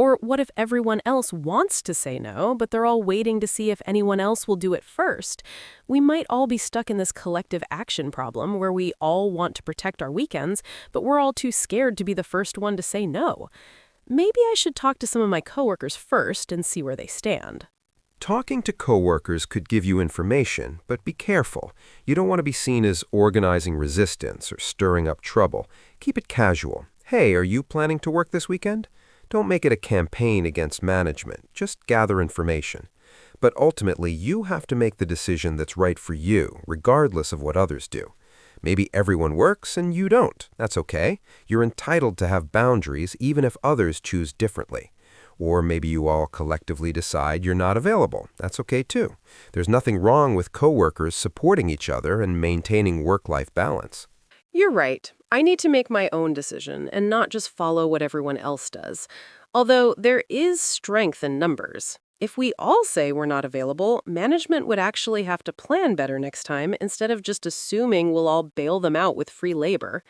Or what if everyone else wants to say no, but they're all waiting to see if anyone else will do it first? We might all be stuck in this collective action problem where we all want to protect our weekends, but we're all too scared to be the first one to say no. Maybe I should talk to some of my coworkers first and see where they stand. Talking to coworkers could give you information, but be careful. You don't want to be seen as organizing resistance or stirring up trouble. Keep it casual. Hey, are you planning to work this weekend? Don't make it a campaign against management. Just gather information. But ultimately, you have to make the decision that's right for you, regardless of what others do. Maybe everyone works and you don't. That's okay. You're entitled to have boundaries even if others choose differently. Or maybe you all collectively decide you're not available. That's okay too. There's nothing wrong with coworkers supporting each other and maintaining work-life balance. You're right. I need to make my own decision and not just follow what everyone else does. Although there is strength in numbers. If we all say we're not available, management would actually have to plan better next time instead of just assuming we'll all bail them out with free labor.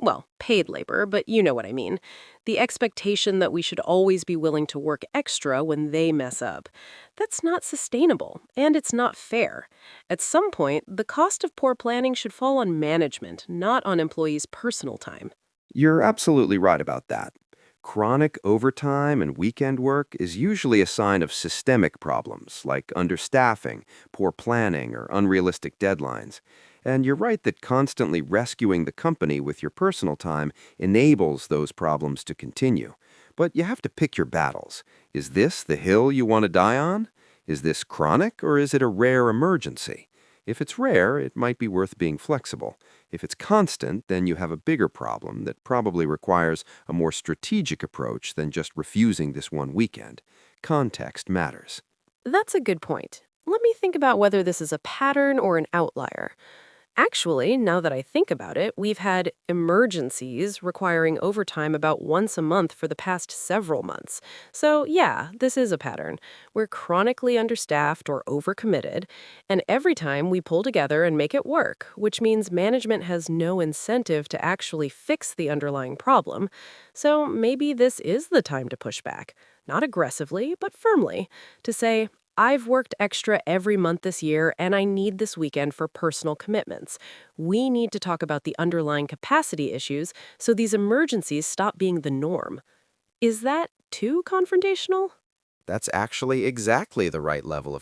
Well, paid labor, but you know what I mean. The expectation that we should always be willing to work extra when they mess up. That's not sustainable, and it's not fair. At some point, the cost of poor planning should fall on management, not on employees' personal time. You're absolutely right about that. Chronic overtime and weekend work is usually a sign of systemic problems like understaffing, poor planning, or unrealistic deadlines. And you're right that constantly rescuing the company with your personal time enables those problems to continue. But you have to pick your battles. Is this the hill you want to die on? Is this chronic or is it a rare emergency? If it's rare, it might be worth being flexible. If it's constant, then you have a bigger problem that probably requires a more strategic approach than just refusing this one weekend. Context matters. That's a good point. Let me think about whether this is a pattern or an outlier. Actually, now that I think about it, we've had emergencies requiring overtime about once a month for the past several months. So, yeah, this is a pattern. We're chronically understaffed or overcommitted, and every time we pull together and make it work, which means management has no incentive to actually fix the underlying problem. So, maybe this is the time to push back. Not aggressively, but firmly, to say, I've worked extra every month this year, and I need this weekend for personal commitments. We need to talk about the underlying capacity issues so these emergencies stop being the norm. Is that too confrontational? That's actually exactly the right level of